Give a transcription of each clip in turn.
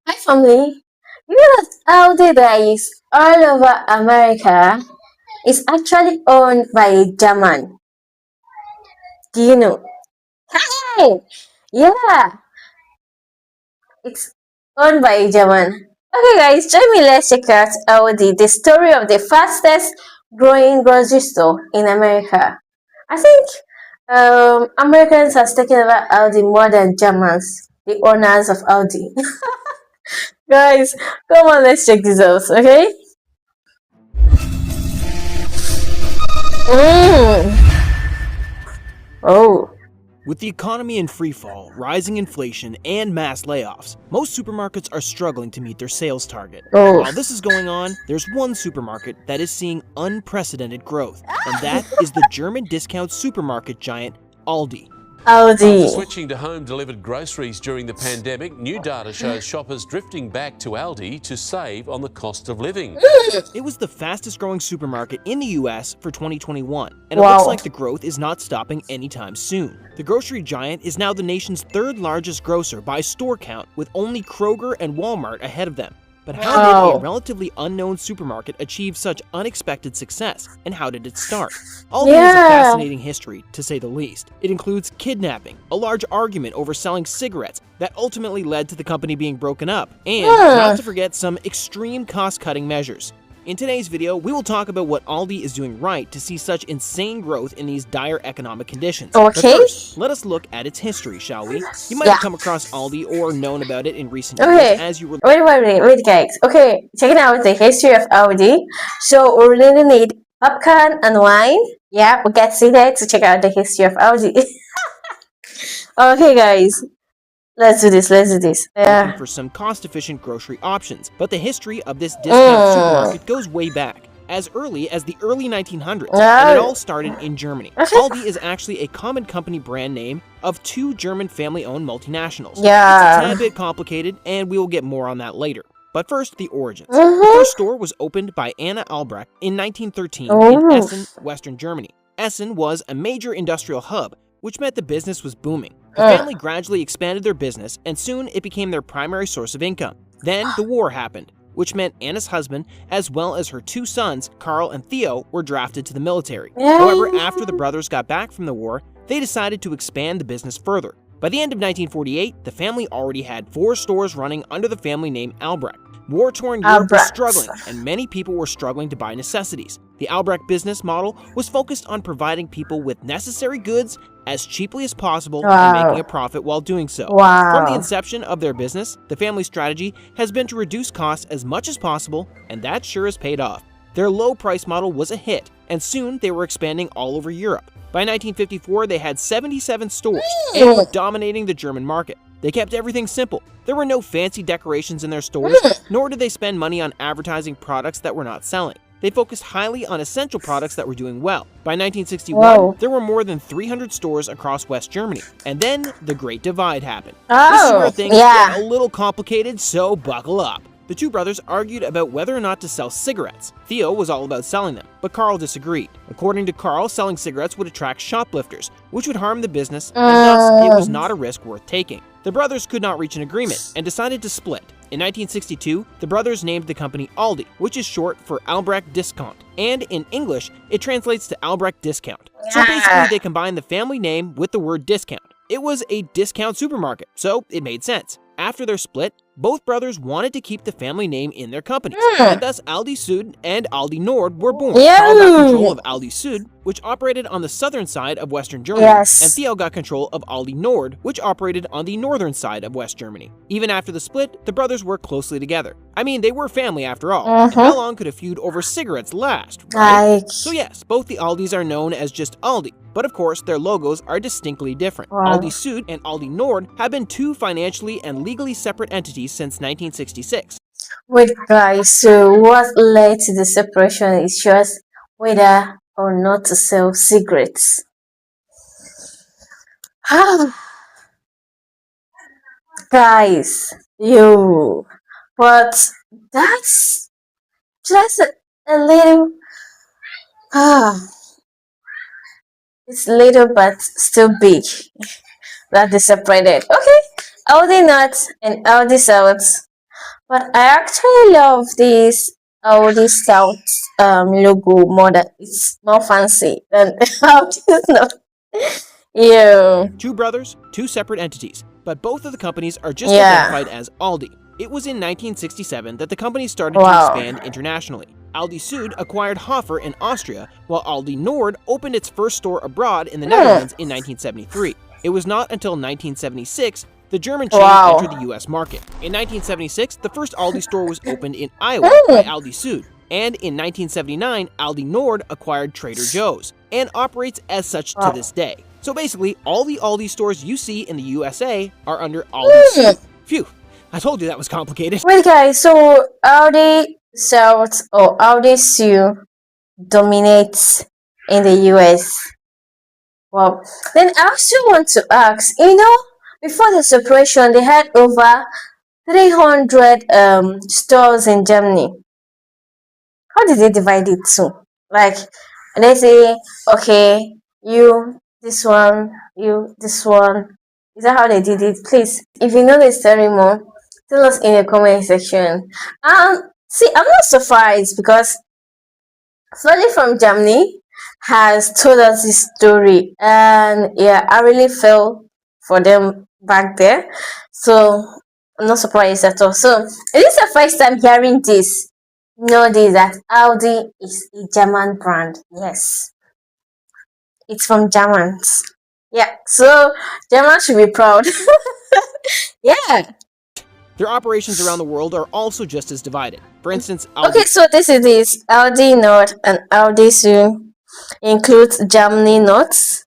Hi, family. You know that Aldi that is all over America is actually owned by a German. Do you know? Hey! Yeah, it's owned by a German. Okay, guys, join me. Let's check out Aldi, the story of the fastest growing grocery store in America. I think Americans has taken over Aldi more than Germans, the owners of Aldi. Guys, come on, let's check this out, okay? Mm. Oh. With the economy in freefall, rising inflation, and mass layoffs, most supermarkets are struggling to meet their sales target. Oh. While this is going on, there's one supermarket that is seeing unprecedented growth, and that is the German discount supermarket giant ALDI. After Aldi. switching to home-delivered groceries during the pandemic, new data shows shoppers drifting back to Aldi to save on the cost of living. It was the fastest growing supermarket in the US for 2021, and it Wow. looks like the growth is not stopping anytime soon. The grocery giant is now the nation's third largest grocer by store count, with only Kroger and Walmart ahead of them. But how did Wow. a relatively unknown supermarket achieve such unexpected success, and how did it start? Aldi has a Yeah. fascinating history, to say the least. It includes kidnapping, a large argument over selling cigarettes that ultimately led to the company being broken up, and not to forget some extreme cost-cutting measures. In today's video, we will talk about what Aldi is doing right to see such insane growth in these dire economic conditions. But Okay. first, let us look at its history, shall we? You might Yeah. have come across Aldi or known about it in recent Okay. years as you were Wait, guys. Okay, checking out the history of Audi. So we really need popcorn and wine. Yeah, we get seated to check out the history of Audi. Okay, guys, let's do this. Let's do this. looking Yeah. for some cost-efficient grocery options. But the history of this discount supermarket goes way back, as early as the early 1900s, and it all started in Germany. Okay. Aldi is actually a common company brand name of two German family-owned multinationals. Yeah. It's a tad bit complicated, and we will get more on that later. But first, the origins. The Mhm. first store was opened by Anna Albrecht in 1913 Oh. in Essen, Western Germany. Essen was a major industrial hub, which meant the business was booming. The family gradually expanded their business, and soon it became their primary source of income. Then the war happened, which meant Anna's husband, as well as her two sons, Carl and Theo, were drafted to the military. Yeah. However, after the brothers got back from the war, they decided to expand the business further. By the end of 1948, the family already had 4 stores running under the family name Albrecht. War-torn Europe was Albrecht. struggling, and many people were struggling to buy necessities. The Albrecht business model was focused on providing people with necessary goods as cheaply as possible Wow. and making a profit while doing so. Wow. From the inception of their business, the family strategy has been to reduce costs as much as possible, and that sure has paid off. Their low price model was a hit, and soon they were expanding all over Europe. By 1954, they had 77 stores and were dominating the German market. They kept everything simple. There were no fancy decorations in their stores, nor did they spend money on advertising products that were not selling. They focused highly on essential products that were doing well. By 1961, Whoa. there were more than 300 stores across West Germany. And then the Great Divide happened. This is where things yeah. get a little complicated, so buckle up. The two brothers argued about whether or not to sell cigarettes. Theo was all about selling them, but Carl disagreed. According to Carl, selling cigarettes would attract shoplifters, which would harm the business, and thus it was not a risk worth taking. The brothers could not reach an agreement and decided to split. In 1962, the brothers named the company Aldi, which is short for Albrecht Discount, and in English, it translates to Albrecht Discount. So basically, they combined the family name with the word discount. It was a discount supermarket, so it made sense. After their split, both brothers wanted to keep the family name in their companies, and thus Aldi Süd and Aldi Nord were born. Carl got control of Aldi Süd, which operated on the southern side of Western Germany, Yes. and Theo got control of Aldi Nord, which operated on the northern side of West Germany. Even after the split, the brothers worked closely together. I mean, they were family after all, and how long could a feud over cigarettes last, right? Like, So yes, both the Aldis are known as just Aldi, but of course their logos are distinctly different. Wow. Aldi Süd and Aldi Nord have been two financially and legally separate entities since 1966. wait, guys. So what led to the separation is just whether or not to sell cigarettes. Guys, you. But that's just a little. Ah, it's little but still big that they separated. Okay, Aldi nuts and Aldi salads. But I actually love this Audi South logo more than it's more fancy than Audi North. Yeah, Two brothers, two separate entities, but both of the companies are just yeah. identified as ALDI. It was in 1967 that the company started to Wow. expand internationally. Aldi Süd acquired Hofer in Austria, while Aldi Nord opened its first store abroad in the Netherlands in 1973. It was not until 1976 the German chain Wow. entered the US market. In 1976, the first Aldi store was opened in Iowa by Aldi Süd, and in 1979, Aldi Nord acquired Trader Joe's and operates as such to this day. So basically, all the Aldi stores you see in the USA are under Aldi Süd. Phew, I told you that was complicated. Wait, guys. So Audi South or Audi Sue dominates in the US. Wow. Then I also want to ask, before the separation, they had over 300 stores in Germany. How did they divide it to? Like, let's say, okay, you this one, you this one. Is that how they did it? Please, if you know the story more, tell us in the comment section. See, I'm not surprised because somebody from Germany has told us this story, and yeah, I really felt for them back there. So I'm not surprised at all. So it is the first time hearing this. Know this that Audi is a German brand. Yes, it's from Germans. Yeah, so Germans should be proud. Yeah. Their operations around the world are also just as divided. For instance, Aldi Okay, so this is this Audi North and Audi Süd includes Germany North,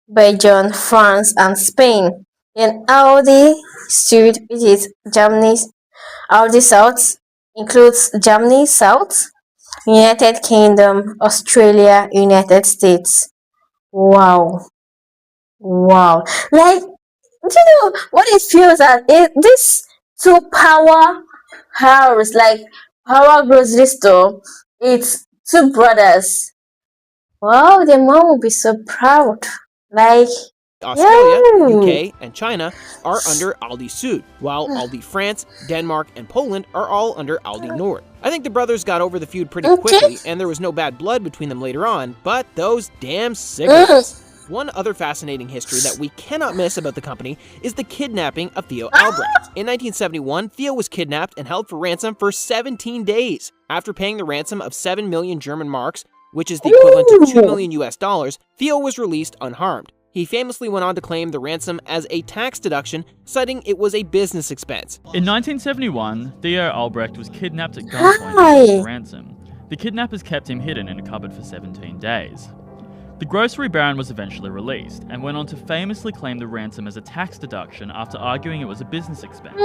Belgium, France, and Spain. Then Audi Süd, which is Germany's Audi South, includes Germany South, United Kingdom, Australia, United States. Wow. Wow. Like, what it feels like? This two power house, like power grocery store, it's two brothers. Wow, their mom will be so proud. Like, Australia, yeah. UK, and China are under Aldi Süd, while Aldi France, Denmark, and Poland are all under Aldi Nord. I think the brothers got over the feud pretty quickly, and there was no bad blood between them later on, but those damn cigarettes. One other fascinating history that we cannot miss about the company is the kidnapping of Theo Albrecht. In 1971, Theo was kidnapped and held for ransom for 17 days. After paying the ransom of 7 million German marks, which is the equivalent to $2 million US dollars, Theo was released unharmed. He famously went on to claim the ransom as a tax deduction, citing it was a business expense. In 1971, Theo Albrecht was kidnapped at gunpoint for ransom. The kidnappers kept him hidden in a cupboard for 17 days. The grocery baron was eventually released and went on to famously claim the ransom as a tax deduction after arguing it was a business expense.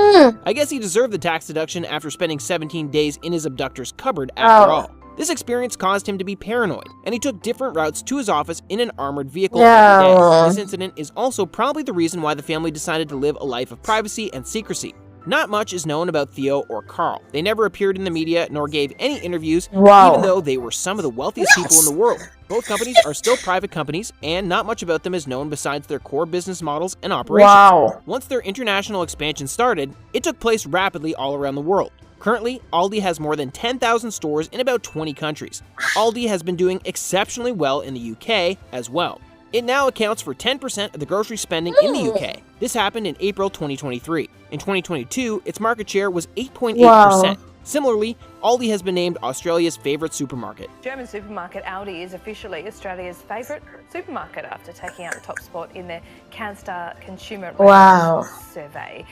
I guess he deserved the tax deduction after spending 17 days in his abductor's cupboard after all. This experience caused him to be paranoid, and he took different routes to his office in an armored vehicle every day. This incident is also probably the reason why the family decided to live a life of privacy and secrecy. Not much is known about Theo or Carl. They never appeared in the media nor gave any interviews, even though they were some of the wealthiest people in the world. Both companies are still private companies, and not much about them is known besides their core business models and operations. Once their international expansion started, it took place rapidly all around the world. Currently, Aldi has more than 10,000 stores in about 20 countries. Aldi has been doing exceptionally well in the UK as well. It now accounts for 10% of the grocery spending in the UK. This happened in April 2023. In 2022, its market share was 8.8%. Similarly, Aldi has been named Australia's favourite supermarket. German supermarket Aldi is officially Australia's favourite supermarket after taking out the top spot in the CanStar Consumer Ratings survey.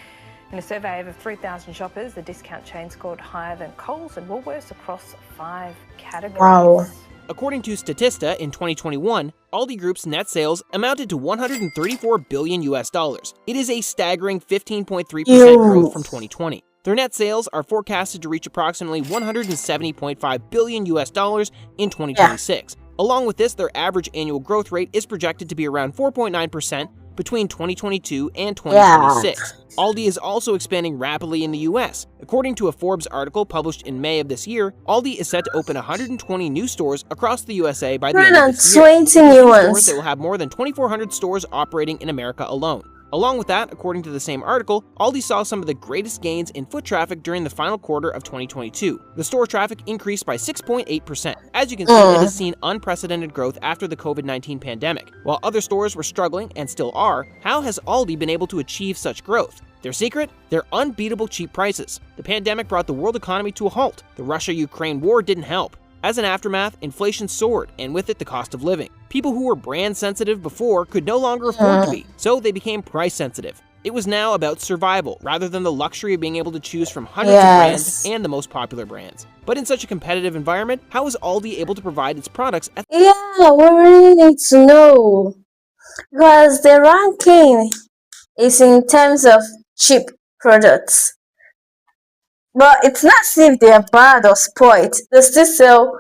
In a survey of over 3,000 shoppers, the discount chain scored higher than Coles and Woolworths across 5 categories. According to Statista, in 2021, Aldi Group's net sales amounted to 134 billion US dollars. It is a staggering 15.3% growth from 2020. Their net sales are forecasted to reach approximately 170.5 billion US dollars in 2026. Along with this, their average annual growth rate is projected to be around 4.9% between 2022 and 2026. Aldi is also expanding rapidly in the US. According to a Forbes article published in May of this year, Aldi is set to open 120 new stores across the USA by the end of this year. 20 new ones. Stores that will have more than 2,400 stores operating in America alone. Along with that, according to the same article, Aldi saw some of the greatest gains in foot traffic during the final quarter of 2022. The store traffic increased by 6.8%. As you can see, it has seen unprecedented growth after the COVID-19 pandemic. While other stores were struggling and still are, how has Aldi been able to achieve such growth? Their secret? Their unbeatable cheap prices. The pandemic brought the world economy to a halt. The Russia-Ukraine war didn't help. As an aftermath, inflation soared, and with it the cost of living. People who were brand sensitive before could no longer afford to be, so they became price sensitive. It was now about survival, rather than the luxury of being able to choose from hundreds of brands and the most popular brands. But in such a competitive environment, how is Aldi able to provide its products at Yeah, we really need to know. Because the ranking is in terms of cheap products. But it's not as if they are bad or spoiled. They still sell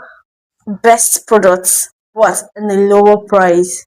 best products, what, in a lower price.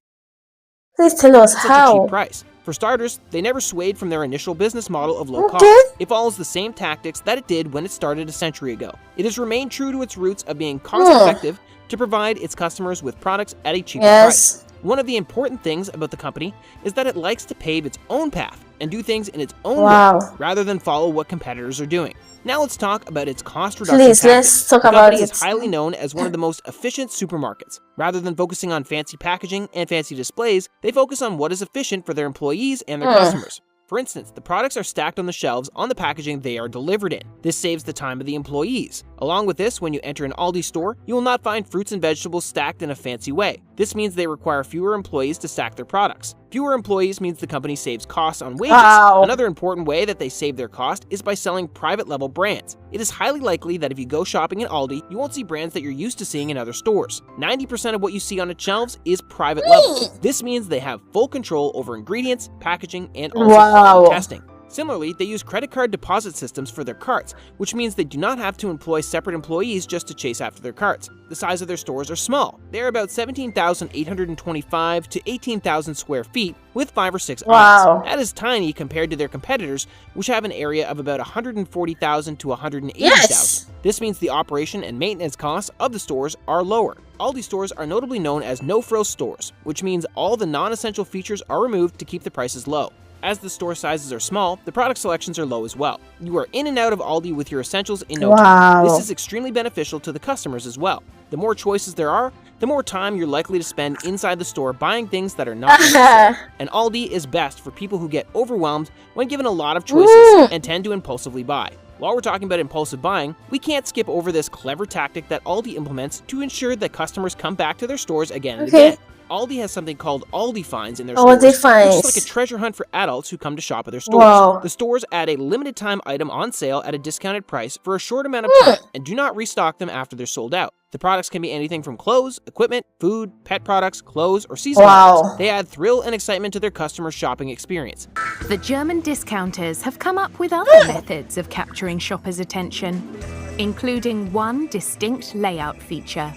Please tell us such a how. cheap price? For starters, they never swayed from their initial business model of low Okay. cost. It follows the same tactics that it did when it started a century ago. It has remained true to its roots of being cost-effective to provide its customers with products at a cheaper price. One of the important things about the company is that it likes to pave its own path and do things in its own way, rather than follow what competitors are doing. Now let's talk about its cost reduction Please, tactics. let's talk The about company it. is highly known as one of the most efficient supermarkets. Rather than focusing on fancy packaging and fancy displays, they focus on what is efficient for their employees and their customers. For instance, the products are stacked on the shelves on the packaging they are delivered in. This saves the time of the employees. Along with this, when you enter an Aldi store, you will not find fruits and vegetables stacked in a fancy way. This means they require fewer employees to stack their products. Fewer employees means the company saves costs on wages. Another important way that they save their cost is by selling private-level brands. It is highly likely that if you go shopping at Aldi, you won't see brands that you're used to seeing in other stores. 90% of what you see on its shelves is private level. This means they have full control over ingredients, packaging, and also quality testing. Similarly, they use credit card deposit systems for their carts, which means they do not have to employ separate employees just to chase after their carts. The size of their stores are small. They are about 17,825 to 18,000 square feet with 5 or 6 aisles. That is tiny compared to their competitors, which have an area of about 140,000 to 180,000. This means the operation and maintenance costs of the stores are lower. Aldi stores are notably known as no-frills stores, which means all the non-essential features are removed to keep the prices low. As the store sizes are small, the product selections are low as well. You are in and out of Aldi with your essentials in no time. This is extremely beneficial to the customers as well. The more choices there are, the more time you're likely to spend inside the store buying things that are not necessary. And Aldi is best for people who get overwhelmed when given a lot of choices and tend to impulsively buy. While we're talking about impulsive buying, we can't skip over this clever tactic that Aldi implements to ensure that customers come back to their stores again and again. Aldi has something called ALDI finds in their stores, which is like a treasure hunt for adults who come to shop at their stores. The stores add a limited time item on sale at a discounted price for a short amount of time and do not restock them after they're sold out. The products can be anything from clothes, equipment, food, pet products, clothes, or seasonal items. They add thrill and excitement to their customer shopping experience. The German discounters have come up with other methods of capturing shoppers' attention, including one distinct layout feature.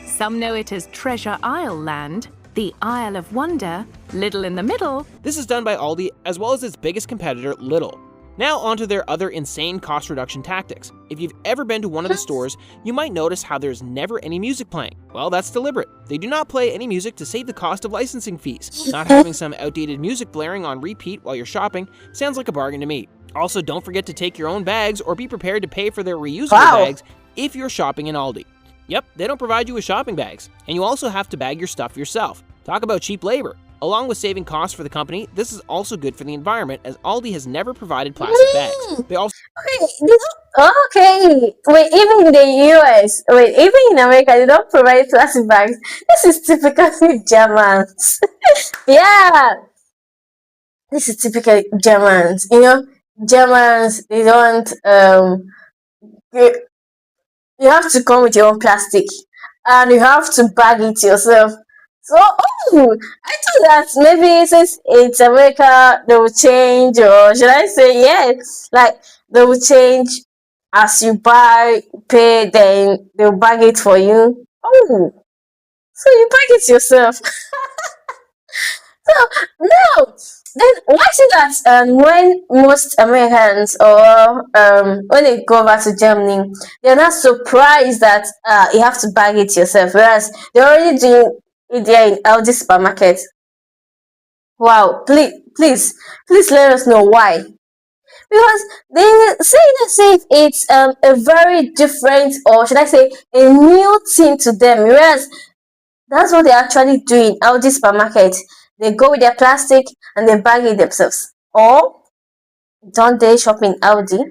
Some know it as Treasure Isle Land, the Isle of Wonder, Lidl in the middle. This is done by Aldi as well as its biggest competitor, Lidl. Now onto their other insane cost reduction tactics. If you've ever been to one of the stores, you might notice how there's never any music playing. Well, that's deliberate. They do not play any music to save the cost of licensing fees. Not having some outdated music blaring on repeat while you're shopping sounds like a bargain to me. Also, don't forget to take your own bags or be prepared to pay for their reusable bags if you're shopping in Aldi. Yep, they don't provide you with shopping bags, and you also have to bag your stuff yourself. Talk about cheap labor. Along with saving costs for the company, this is also good for the environment as Aldi has never provided plastic bags. They also Wait, even in the US, even in America, they don't provide plastic bags. This is typically Germans. Yeah, this is typical Germans. You know, Germans, they don't, you have to come with your own plastic and you have to bag it yourself. So, I thought that maybe since it's America, they will change, or should I say, yes, like they will change as you buy, pay, then they'll bag it for you. Oh, so you bag it yourself. So, no, then why is it that when most Americans or when they go back to Germany, they're not surprised that you have to bag it yourself, whereas they're already doing it there in LD supermarket. Wow, please Please let us know why. Because they say as if it's a very different, or should I say a new thing to them, whereas that's what they're actually doing out this supermarket. They go with their plastic and they bag it themselves. Or don't they shop in Aldi?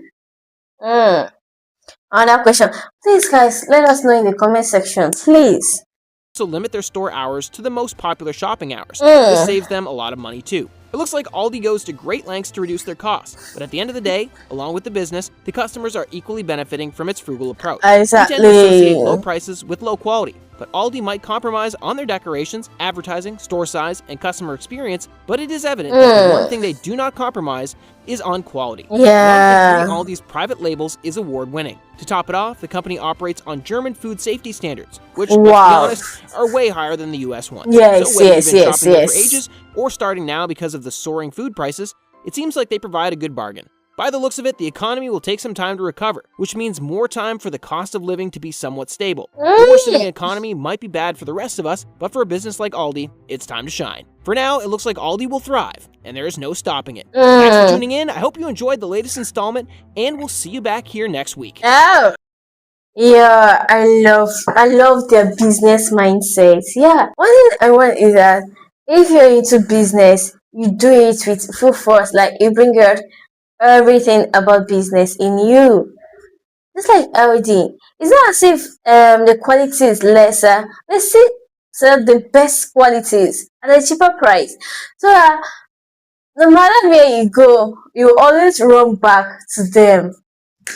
Another question. Please guys, let us know in the comment section. Please. So limit their store hours to the most popular shopping hours. This saves them a lot of money too. It looks like Aldi goes to great lengths to reduce their costs, but at the end of the day, along with the business, the customers are equally benefiting from its frugal approach. Exactly. We tend to associate low prices with low quality, but Aldi might compromise on their decorations, advertising, store size, and customer experience, but it is evident that the one thing they do not compromise is on quality. Yeah. One of Aldi's private labels is award-winning. To top it off, the company operates on German food safety standards, which, let's be honest, are way higher than the US ones. Yes, so whether yes, you've been yes, shopping there yes. for ages or starting now because of the soaring food prices, it seems like they provide a good bargain. By the looks of it, the economy will take some time to recover, which means more time for the cost of living to be somewhat stable. The worsening economy might be bad for the rest of us, but for a business like Aldi, it's time to shine. For now, it looks like Aldi will thrive, and there is no stopping it. Thanks for tuning in. I hope you enjoyed the latest installment, and we'll see you back here next week. Oh. Yeah, I love their business mindset. Yeah, one thing I want is that if you're into business, you do it with full force. Like you bring out everything about business in you. Just like LD, it's not as if the quality is lesser. They still sell the best qualities at a cheaper price. So no matter where you go, you always run back to them.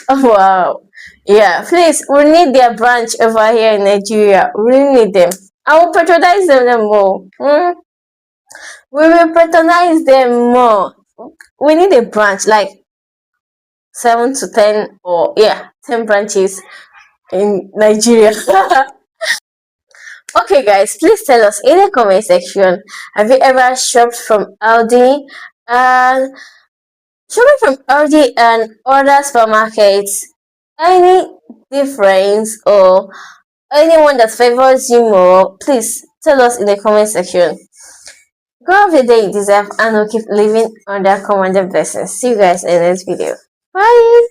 Oh, wow. Yeah, please, we need their branch over here in Nigeria. We really need them. I will patronize them more. We will patronize them more. We need a branch, like 7 to 10, or yeah, 10 branches in Nigeria. Okay, guys, please tell us in the comment section, have you ever shopped from Aldi? And shopping from Aldi and other supermarkets, any difference or anyone that favors you more, please tell us in the comment section. Go have the day you deserve and we'll keep living under commanded blessings. See you guys in the next video. Bye.